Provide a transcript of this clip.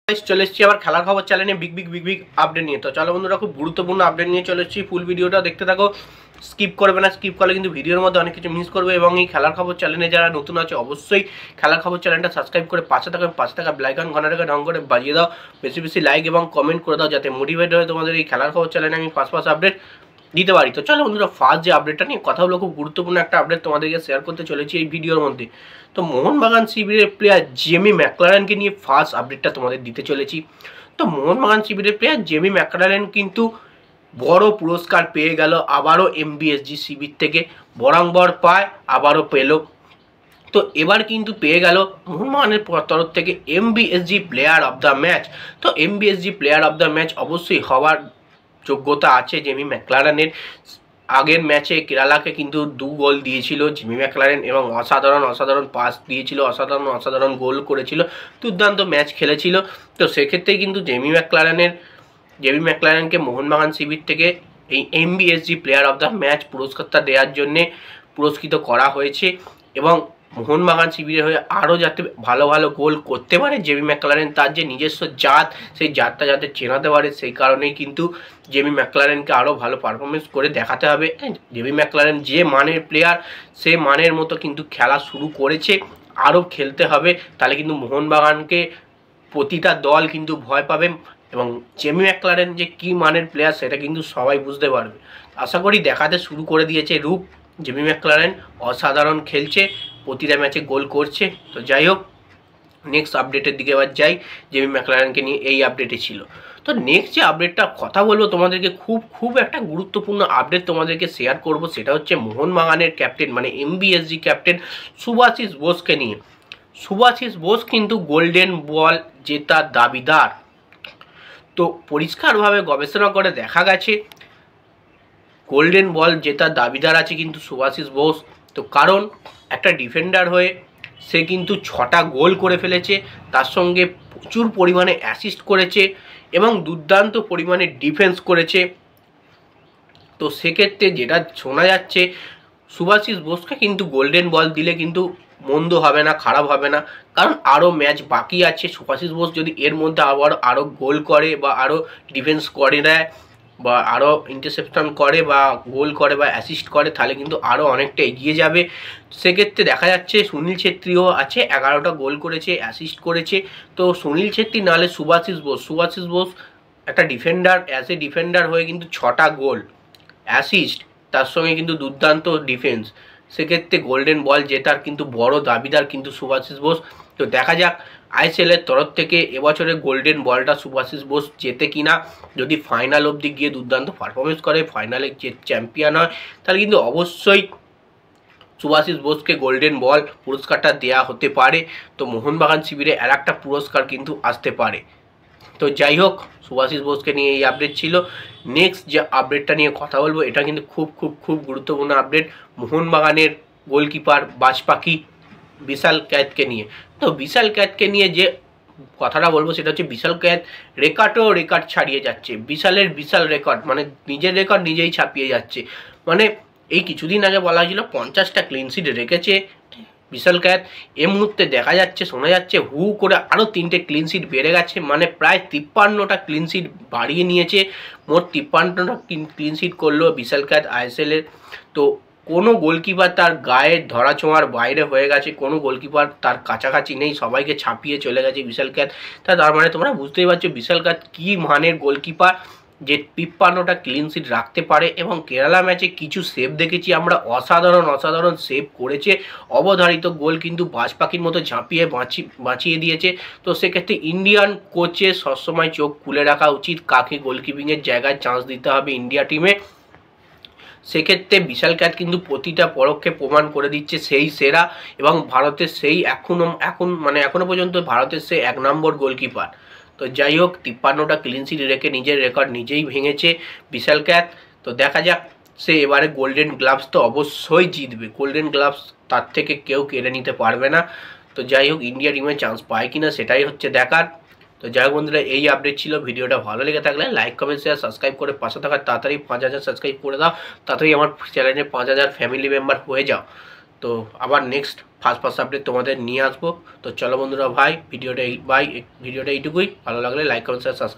চলে এসেছি আবার খেলার খবর চ্যানেলে বিগ আপডেট নিয়ে। তো চলো বন্ধুরা, খুব গুরুত্বপূর্ণ আপডেট নিয়ে চলে এসেছি। ফুল ভিডিওটা দেখতে থাকো, স্কিপ করবে না। স্কিপ করলে কিন্তু ভিডিওর মধ্যে অনেক কিছু মিস করবে। এবং এই খেলার খবর চ্যানেলে যারা নতুন আছে অবশ্যই খেলার খবর চ্যানেলটা সাবস্ক্রাইব করে পাশে থাকা বেল আইকন ঘন্টাটাকে ঢং করে বাজিয়ে দাও। বেশি লাইক এবং কমেন্ট করে দাও, যাতে মোটিভেট হয়ে তোমাদের এই খেলার খবর চ্যানেলে আমি ফার্স্ট আপডেট দিতে পারি। তো চলো বন্ধুরা, ফার্স্ট যে আপডেটটা নিয়ে কথা হলো, খুব গুরুত্বপূর্ণ একটা আপডেট তোমাদেরকে শেয়ার করতে চলেছি এই ভিডিওর মধ্যে। তো মোহনবাগান শিবিরের প্লেয়ার জেমি ম্যাকলারেনকে নিয়ে ফার্স্ট আপডেটটা তোমাদের দিতে চলেছি। তো মোহনবাগান শিবিরের প্লেয়ার জেমি ম্যাকলারেন কিন্তু বড় পুরস্কার পেয়ে গেল আবারও এমবিএসজি শিবির থেকে। বরাংবর পায়, আবারও পেল। তো এবার কিন্তু পেয়ে গেল মোহনবাগানের তরফ থেকে MBSG player of the match. তো MBSG player of the match অবশ্যই হওয়ার যোগ্যতা আছে জেমি ম্যাকলারেনের। আগের ম্যাচে কেরালাকে কিন্তু 2 গোল দিয়েছিল জেমি ম্যাকলারেন, এবং অসাধারণ পাস দিয়েছিল, অসাধারণ গোল করেছিল, দুর্দান্ত ম্যাচ খেলেছিল। তো সেক্ষেত্রে কিন্তু জেমি ম্যাকলারেনকে মোহনবাগান শিবির থেকে এই MBSG player of the match পুরস্কারটা দেওয়ার জন্যে পুরস্কৃত করা হয়েছে। এবং মোহনবাগান শিবিরের হয়ে আরও যাতে ভালো গোল করতে পারে জেমি ম্যাকলারেন, তার যে নিজস্ব জাত, সেই জাতটা যাতে চেনাতে পারে, সেই কারণেই কিন্তু জেমি ম্যাকলারেনকে আরও ভালো পারফরমেন্স করে দেখাতে হবে। জেমি ম্যাকলারেন যে মানের প্লেয়ার, সে মানের মতো কিন্তু খেলা শুরু করেছে, আরও খেলতে হবে। তাহলে কিন্তু মোহনবাগানকে প্রতিটা দল কিন্তু ভয় পাবে, এবং জেমি ম্যাকলারেন যে কী মানের প্লেয়ার সেটা কিন্তু সবাই বুঝতে পারবে। আশা করি দেখাতে শুরু করে দিয়েছে রূপ। জেমি ম্যাকলারেন অসাধারণ খেলছে, প্রতিটা ম্যাচে গোল করছে। তো যাই হোক, নেক্সট আপডেটের দিকে এবার যাই। জেমি ম্যাকলারেনকে নিয়ে এই আপডেটে ছিল। তো নেক্সট যে আপডেটটা কথা বলবো তোমাদেরকে, খুব একটা গুরুত্বপূর্ণ আপডেট তোমাদেরকে শেয়ার করব। সেটা হচ্ছে মোহনবাগানের ক্যাপ্টেন, মানে এমবিএসজি ক্যাপ্টেন শুভাশিস বোসকে নিয়ে। শুভাশিস বোস কিন্তু গোল্ডেন বল জেতার দাবিদার। তো পরিষ্কারভাবে গবেষণা করে দেখা গেছে গোল্ডেন বল জেতার দাবিদার আছে কিন্তু শুভাশিস বোস। তো কারণ একটা ডিফেন্ডার হয়ে সে কিন্তু 6টা গোল করে ফেলেছে, তার সঙ্গে প্রচুর পরিমাণে অ্যাসিস্ট করেছে এবং দুর্দান্ত পরিমাণে ডিফেন্স করেছে। তো সেক্ষেত্রে যেটা শোনা যাচ্ছে, শুভাশিস বোসকে কিন্তু গোল্ডেন বল দিলে কিন্তু মন্দ হবে না, খারাপ হবে না। কারণ আরও ম্যাচ বাকি আছে। শুভাশিস বোস যদি এর মধ্যে আরও গোল করে, বা আরও ডিফেন্স করে দেয়, বা আরও ইন্টারসেপশন করে, বা গোল করে, বা অ্যাসিস্ট করে, তাহলে কিন্তু আরও অনেকটা এগিয়ে যাবে। সেক্ষেত্রে দেখা যাচ্ছে সুনীল ছেত্রীও আছে, 11টা গোল করেছে, অ্যাসিস্ট করেছে। তো সুনীল ছেত্রী নাহলে শুভাশিস বোস একটা ডিফেন্ডার, অ্যাজ এ ডিফেন্ডার হয়ে কিন্তু 6টা গোল, অ্যাসিস্ট, তার সঙ্গে কিন্তু দুর্দান্ত ডিফেন্স। সেক্ষেত্রে গোল্ডেন বল জেতার কিন্তু বড় দাবিদার কিন্তু শুভাশিস বোস। তো দেখা যাক আইএসএলের তরফ থেকে এবছরে গোল্ডেন বলটা শুভাশিস বোস জেতে কিনা। যদি ফাইনাল অবধি গিয়ে দুর্দান্ত পারফরমেন্স করে, ফাইনালে যে চ্যাম্পিয়ন হয়, তাহলে কিন্তু অবশ্যই শুভাশিস বোসকে গোল্ডেন বল পুরস্কারটা দেওয়া হতে পারে। তো মোহনবাগান শিবিরে আর একটা পুরস্কার কিন্তু আসতে পারে। তো যাই হোক, শুভাশিস বোসকে নিয়ে এই আপডেট ছিল। নেক্সট যে আপডেটটা নিয়ে কথা বলবো, এটা কিন্তু খুব গুরুত্বপূর্ণ আপডেট মোহনবাগানের গোলকিপার বাজপাখি বিশাল ক্যাতকে নিয়ে। তো বিশাল ক্যাতকে নিয়ে যে কথাটা বলবো সেটা হচ্ছে, বিশাল ক্যাত রেকর্ড ছাড়িয়ে যাচ্ছে। বিশাল রেকর্ড, মানে নিজের রেকর্ড নিজেই ছাপিয়ে যাচ্ছে। মানে এই কিছুদিন আগে বলা হয়েছিল 50টা ক্লিনশিট রেখেছে বিশাল ক্যাত। এই মুহূর্তে দেখা যাচ্ছে, শোনা যাচ্ছে হু করে আরও 3টে ক্লিনশিট বেড়ে গেছে, মানে প্রায় 53টা ক্লিনশিট বাড়িয়ে নিয়েছে। মোট 53টা ক্লিনশিট করলো বিশাল ক্যাত আইএসএলের। তো কোনো গোলকিপার তার গায়ের ধরাছোঁয়ার বাইরে হয়ে গেছে, কোনো গোলকিপার তার কাছাকাছি নেই, সবাইকে ছাপিয়ে চলে গেছে বিশাল ক্যাত। তার মানে তোমরা বুঝতেই পারছো বিশাল ক্যাত কী মানের গোলকিপার, যে 53টা ক্লিনশিট রাখতে পারে। এবং কেরালা ম্যাচে কিছু সেভ দেখেছি আমরা, অসাধারণ সেভ করেছে। অবধারিত গোল কিন্তু বাজপাখির মতো ঝাঁপিয়ে বাঁচিয়ে দিয়েছে। তো সেক্ষেত্রে ইন্ডিয়ান কোচের সবসময় চোখ খুলে রাখা উচিত, কাকে গোলকিপিংয়ের জায়গায় চান্স দিতে হবে ইন্ডিয়া টিমে। সেক্ষেত্রে বিশাল ক্যাত কিন্তু প্রতিটা পরোক্ষে প্রমাণ করে দিচ্ছে সেই সেরা, এবং ভারতের সেই এখনো পর্যন্ত ভারতের সেই 1 নম্বর গোলকিপার। তো যাই হোক, 53টা ক্লিনশিট রেখে নিজের রেকর্ড নিজেই ভেঙেছে বিশাল ক্যাত। তো দেখা যাক, সে এবারে গোল্ডেন গ্লাভস তো অবশ্যই জিতবে। গোল্ডেন গ্লাভস তার থেকে কেউ কেড়ে নিতে পারবে না। তো যাই হোক, ইন্ডিয়া টিমে চান্স পায় কিনা সেটাই হচ্ছে দেখার। তো যাই হোক বন্ধুরা, এই আপডেট ছিল। ভিডিওটা ভালো লেগে থাকলে লাইক, কমেন্ট, শেয়ার, সাবস্ক্রাইব করে পাশে থাকার তাড়াতাড়ি 5000 সাবস্ক্রাইব করে দাও। তাড়াতাড়ি আমার চ্যানেলে 5000 ফ্যামিলি মেম্বার হয়ে যাও। তো আবার নেক্সট ফার্স্ট আপডেট তোমাদের নিয়ে আসবো। তো চলো বন্ধুরা, ভিডিওটা এইটুকুই। ভালো লাগলে লাইক কমেন্ট সাবস্ক্রাইব।